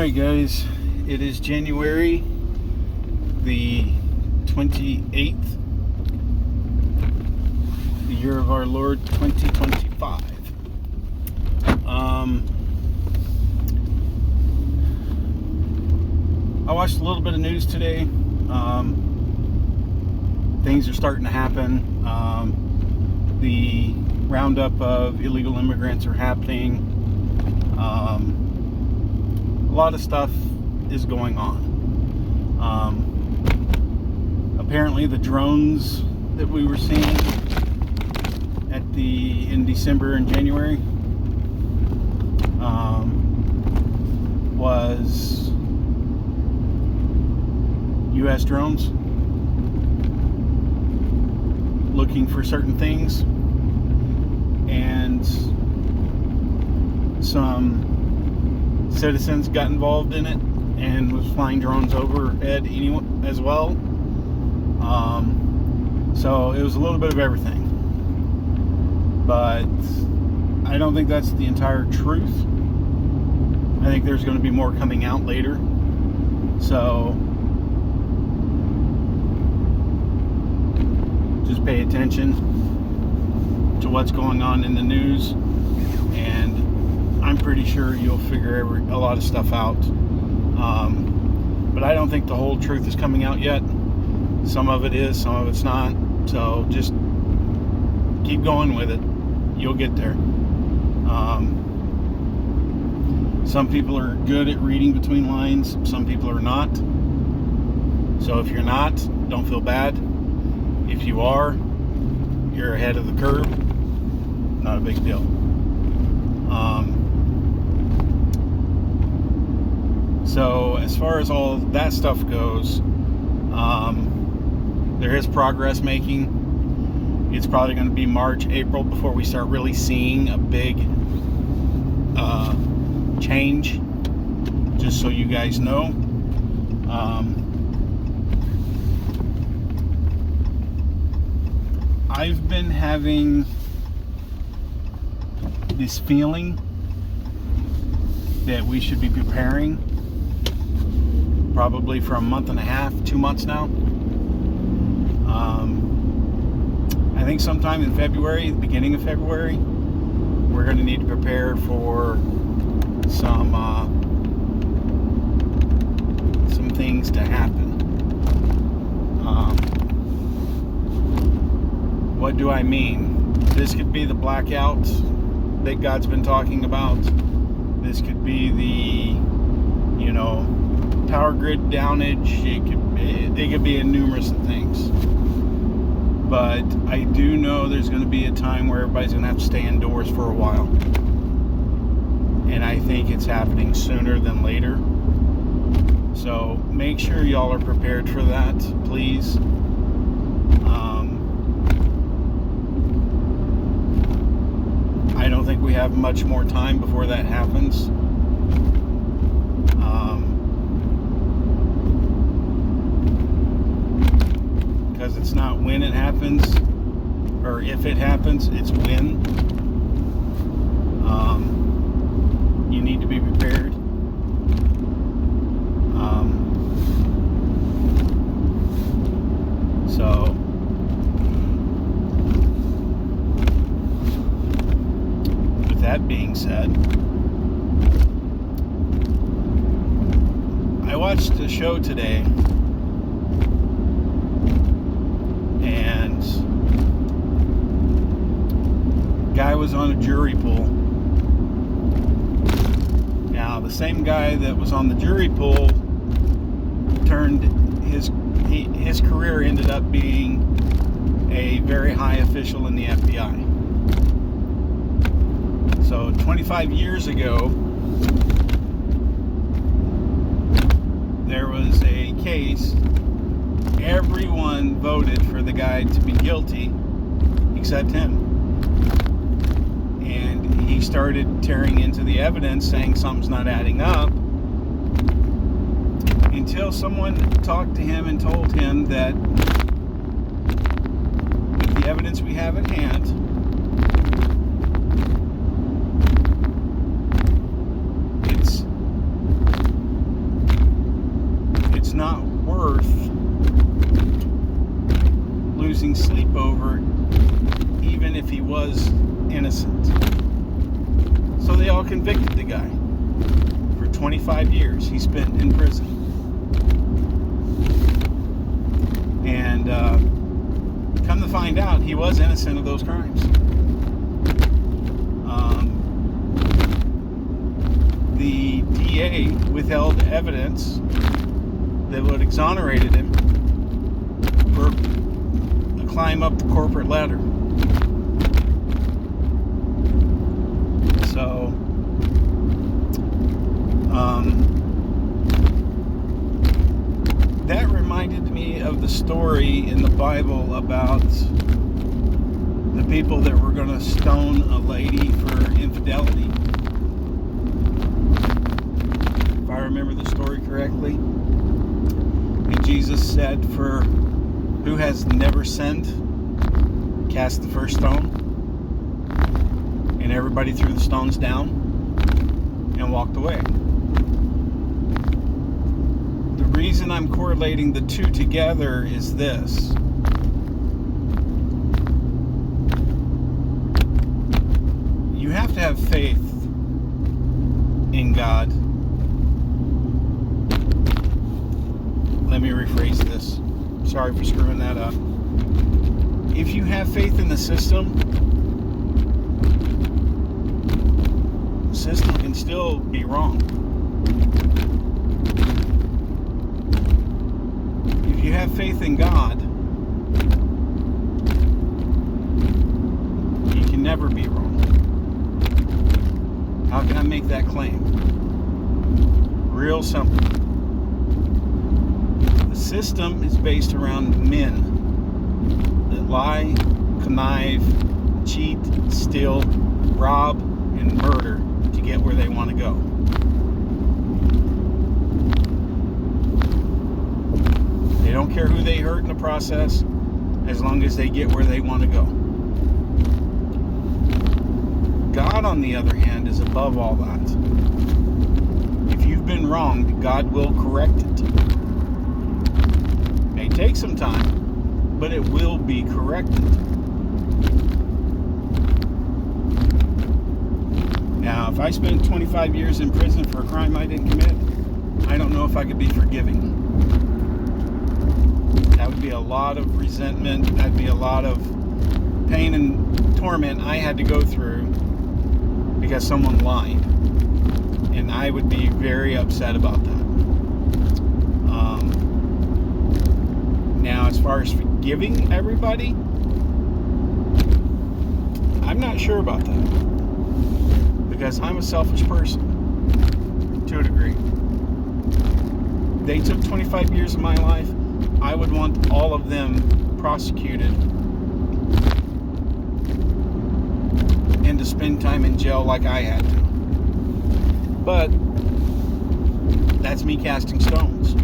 Alright guys, it is January the 28th, the year of our Lord 2025. I watched a little bit of news today. Things are starting to happen. The roundup of illegal immigrants are happening. A lot of stuff is going on. Apparently the drones that we were seeing in December and January was U.S. drones looking for certain things, and some citizens got involved in it and was flying drones overhead as well. So it was a little bit of everything, but I don't think that's the entire truth. I think there's going to be more coming out later, so just pay attention to what's going on in the news, and I'm pretty sure you'll figure a lot of stuff out. But I don't think the whole truth is coming out yet. Some of it is, some of it's not. So just keep going with it. You'll get there. Some people are good at reading between lines. Some people are not. So if you're not, don't feel bad. If you are, you're ahead of the curve. Not a big deal. So as far as all that stuff goes, there is progress making. It's probably going to be March, April before we start really seeing a big change, just so you guys know. I've been having this feeling that we should be preparing probably for a month and a half, 2 months now. I think sometime in February, the beginning of February, we're going to need to prepare for some things to happen. What do I mean? This could be the blackout that God's been talking about. This could be the, power grid downage. It could be numerous things. But I do know there's going to be a time where everybody's going to have to stay indoors for a while. And I think it's happening sooner than later. So make sure y'all are prepared for that, please. I don't think we have much more time before that happens. Because it's not when it happens, or if it happens, it's when. You need to be prepared. So with that being said, I watched a show today, and guy was on a jury pool. Now, the same guy that was on the jury pool turned his career ended up being a very high official in the FBI. So 25 years ago, there was a case. Everyone voted for the guy to be guilty except him. And he started tearing into the evidence, saying something's not adding up, until someone talked to him and told him that with the evidence we have at hand, losing sleep over, even if he was innocent. So they all convicted the guy. For 25 years he spent in prison. And come to find out, he was innocent of those crimes. The DA withheld evidence that would have exonerated him for a climb up the corporate ladder. So, that reminded me of the story in the Bible about the people that were going to stone a lady for infidelity. If I remember the story correctly. And Jesus said, "For who has never sinned, cast the first stone." And everybody threw the stones down and walked away. The reason I'm correlating the two together is this. You have to have faith in God. Let me rephrase this. Sorry for screwing that up. If you have faith in the system can still be wrong. If you have faith in God, you can never be wrong. How can I make that claim? Real simple. The system is based around men that lie, connive, cheat, steal, rob, and murder to get where they want to go. They don't care who they hurt in the process, as long as they get where they want to go. God, on the other hand, is above all that. If you've been wronged, God will correct it. It may take some time, but it will be corrected. Now, if I spent 25 years in prison for a crime I didn't commit, I don't know if I could be forgiving. That would be a lot of resentment. That'd be a lot of pain and torment I had to go through because someone lied. And I would be very upset about that. Now, as far as forgiving everybody, I'm not sure about that. Because I'm a selfish person, to a degree. They took 25 years of my life. I would want all of them prosecuted and to spend time in jail like I had to. But that's me casting stones.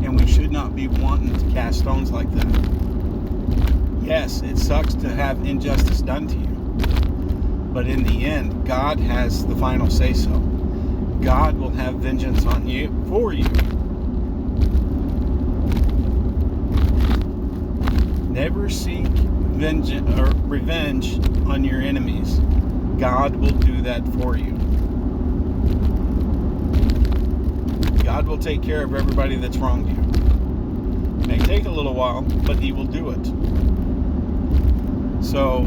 And we should not be wanting to cast stones like that. Yes, it sucks to have injustice done to you. But in the end, God has the final say-so. God will have vengeance on you, for you. Never seek vengeance or revenge on your enemies. God will do that for you. God will take care of everybody that's wronged you. It may take a little while, but He will do it. So,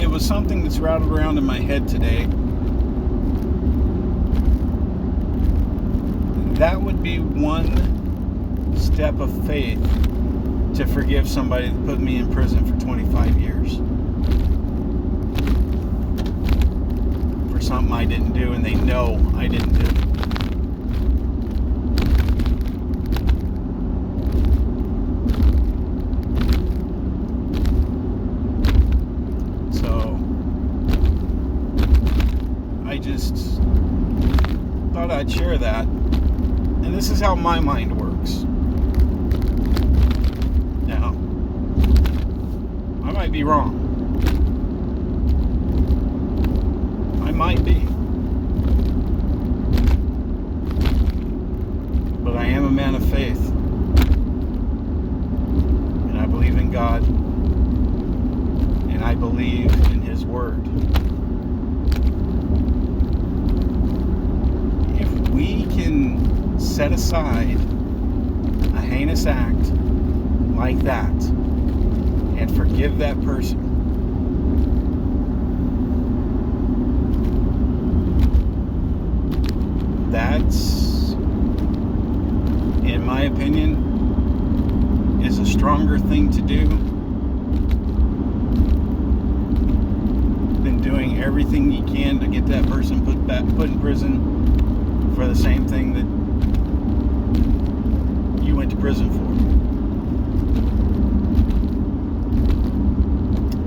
it was something that's rattled around in my head today. That would be one step of faith to forgive somebody that put me in prison for 25 years for something I didn't do, and they know I didn't do it. So I just thought I'd share that. And this is how my mind works. Now, I might be wrong. I might be. God, and I believe in His Word. If we can set aside a heinous act like that and forgive that person, that's, in my opinion, is a stronger thing to do than doing everything you can to get that person put in prison for the same thing that you went to prison for.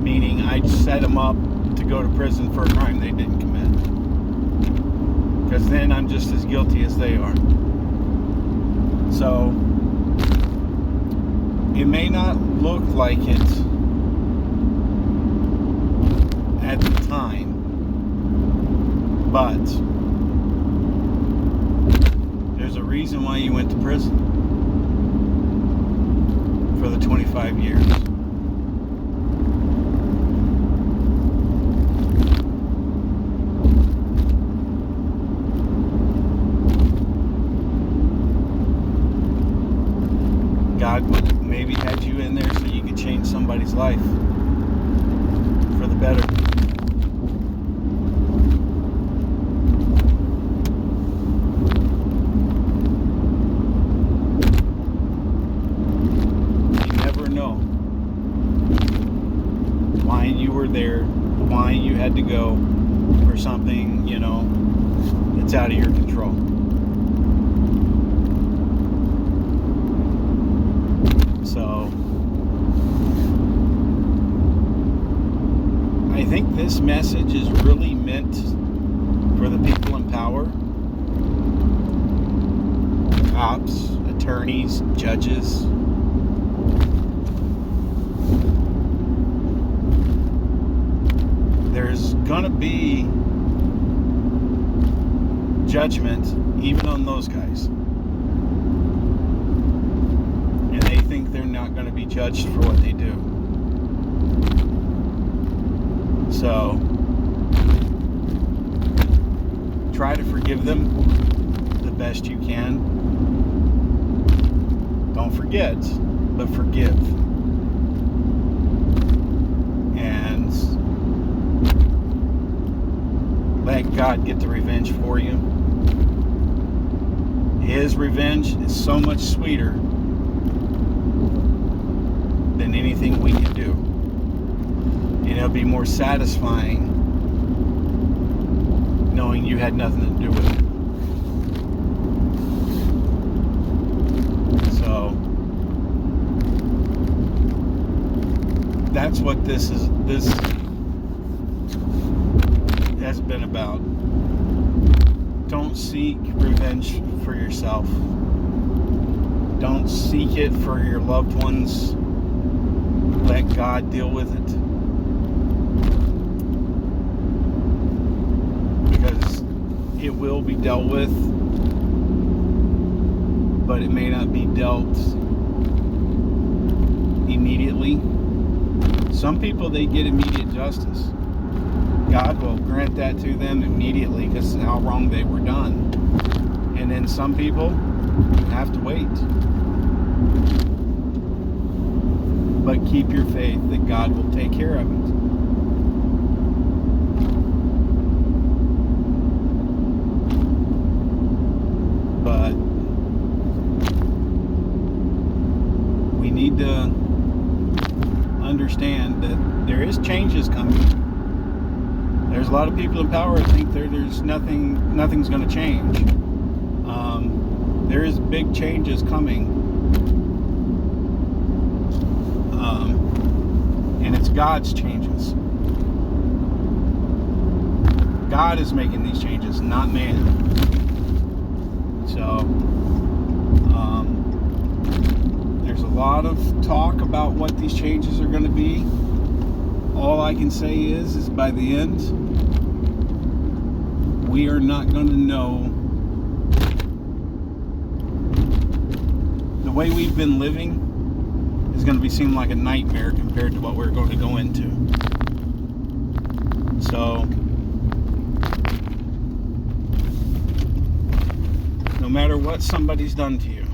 Meaning, I set them up to go to prison for a crime they didn't commit. Because then I'm just as guilty as they are. So, it may not look like it at the time, but there's a reason why you went to prison for the 25 years. God maybe had you in there so you could change somebody's life for the better. You never know why you were there, why you had to go for something, that's out of your control. So, I think this message is really meant for the people in power, cops, attorneys, judges. There's gonna be judgment even on those guys. And they think they're not going to be judged for what they do. So, try to forgive them the best you can. Don't forget, but forgive. And let God get the revenge for you. His revenge is so much sweeter than anything we can do. And it'll be more satisfying knowing you had nothing to do with it. So that's what this has been about. Don't seek revenge for yourself. Don't seek it for your loved ones. Let God deal with it. Because it will be dealt with, but it may not be dealt immediately. Some people, they get immediate justice. God will grant that to them immediately because of how wrong they were done. And then some people have to wait. But keep your faith that God will take care of it. But we need to understand that there is changes coming. There's a lot of people in power that think there's nothing's going to change. There is big changes coming. And it's God's changes. God is making these changes, not man. So, there's a lot of talk about what these changes are going to be. All I can say is by the end, we are not going to know. The way we've been living is going to be seem like a nightmare compared to what we're going to go into. So, no matter what somebody's done to you,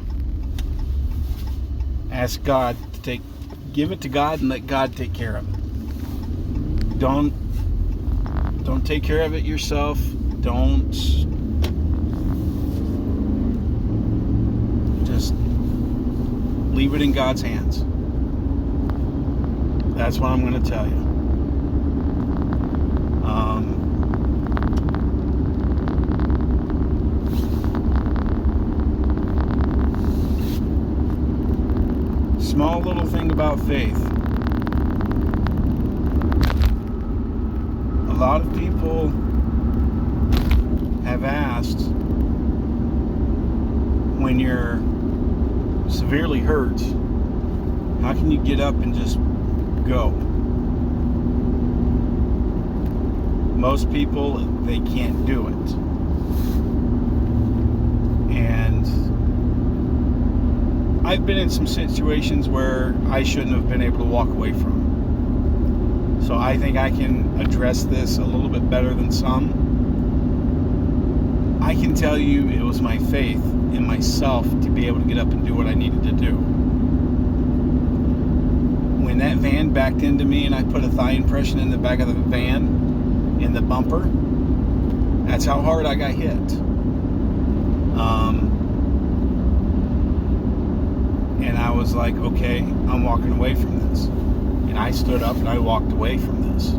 ask God to give it to God and let God take care of it. Don't take care of it yourself. Don't just leave it in God's hands. That's what I'm going to tell you. Small little thing about faith. A lot of people have asked, when you're severely hurt, how can you get up and just go? Most people, they can't do it. And I've been in some situations where I shouldn't have been able to walk away from. So I think I can address this a little bit better than some. I can tell you it was my faith in myself to be able to get up and do what I needed to do. When that van backed into me and I put a thigh impression in the back of the van, in the bumper, that's how hard I got hit. And I was like, okay, I'm walking away from this. And I stood up and I walked away from this.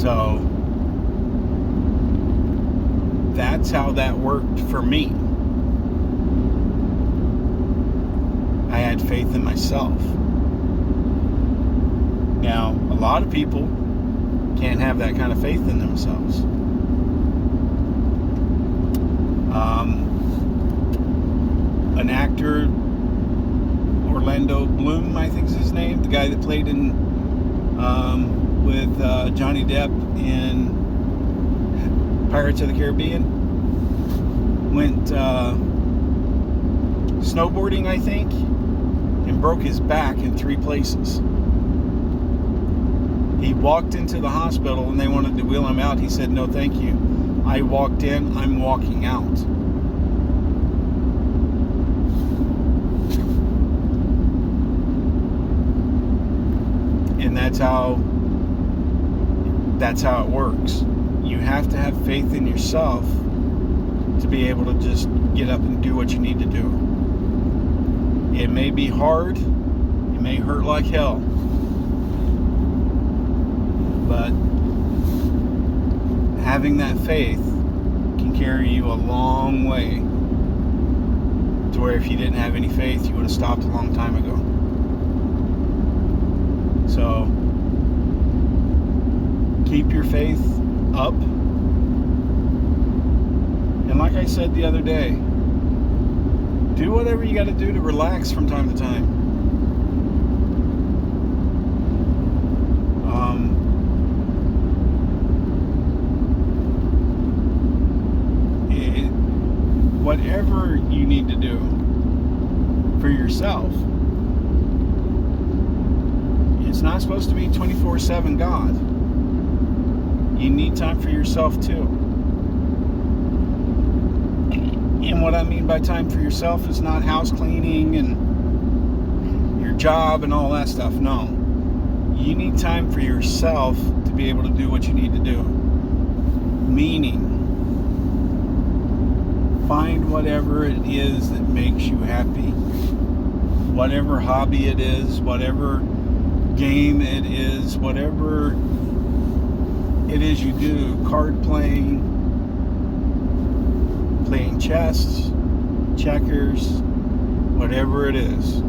So that's how that worked for me. I had faith in myself. Now, a lot of people can't have that kind of faith in themselves. An actor, Orlando Bloom, I think is his name, the guy that played in with Johnny Depp in Pirates of the Caribbean, went snowboarding, I think, and broke his back in 3 places. He walked into the hospital and they wanted to wheel him out. He said, no, thank you. I walked in, I'm walking out. And that's how it works. You have to have faith in yourself to be able to just get up and do what you need to do. It may be hard, it may hurt like hell, but having that faith can carry you a long way, to where if you didn't have any faith, you would have stopped a long time ago. So keep your faith up. And like I said the other day, do whatever you got to do to relax from time to time. Whatever you need to do for yourself. It's not supposed to be 24/7 God. You need time for yourself too. And what I mean by time for yourself is not house cleaning and your job and all that stuff. No. You need time for yourself to be able to do what you need to do. Meaning, find whatever it is that makes you happy. Whatever hobby it is, whatever game it is, whatever it is you do, card playing, playing chess, checkers, whatever it is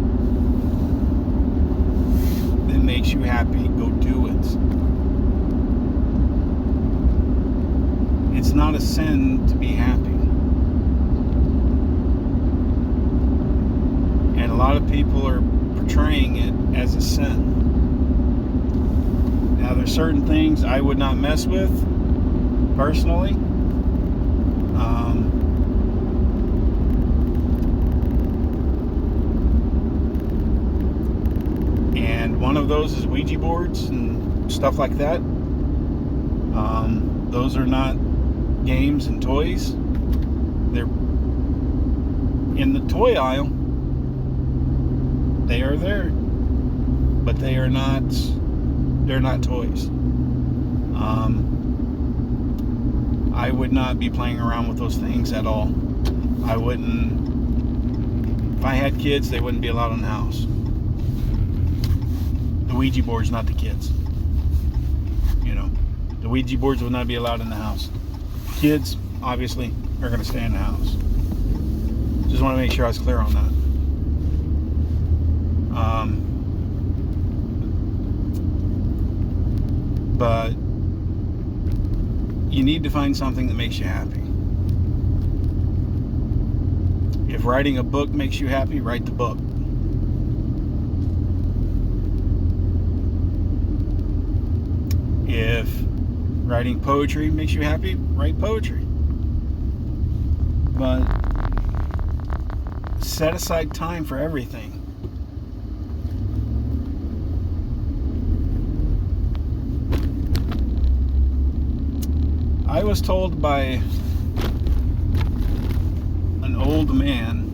that makes you happy, go do it. It's not a sin to be happy. And a lot of people are portraying it as a sin. Now, there's certain things I would not mess with, personally. and one of those is Ouija boards and stuff like that. Those are not games and toys. They're in the toy aisle. They are there, but they're not toys. I would not be playing around with those things at all. I wouldn't. If I had kids, they wouldn't be allowed in the house. The Ouija board's not the kids. The Ouija boards would not be allowed in the house. Kids, obviously, are going to stay in the house. Just want to make sure I was clear on that. But you need to find something that makes you happy. If writing a book makes you happy, write the book. If writing poetry makes you happy, write poetry. But set aside time for everything. I was told by an old man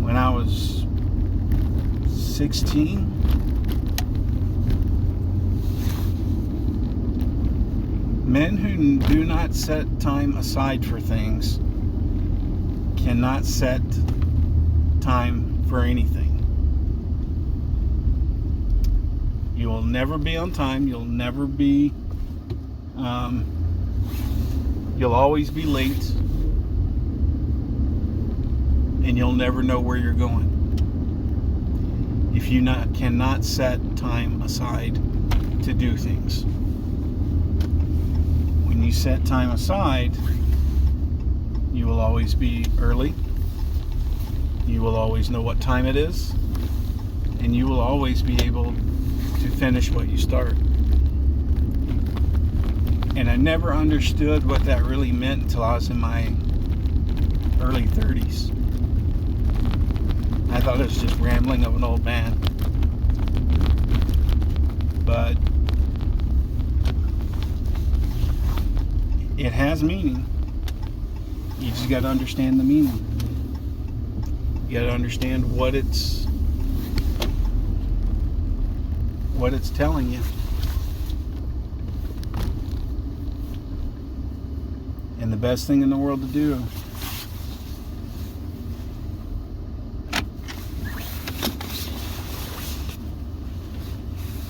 when I was 16. Men who do not set time aside for things cannot set time for anything. You will never be on time. You'll never be, you'll always be late. And you'll never know where you're going. If you cannot set time aside to do things. When you set time aside, you will always be early. You will always know what time it is. And you will always be able to finish what you start. And I never understood what that really meant until I was in my early 30s. I thought it was just rambling of an old man. But it has meaning. You just got to understand the meaning. You got to understand what it's telling you. And the best thing in the world to do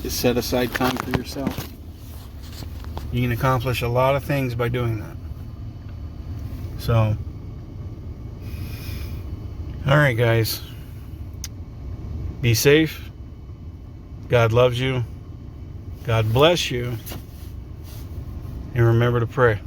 is set aside time for yourself. You can accomplish a lot of things by doing that. So, alright guys, be safe. God loves you. God bless you. And remember to pray.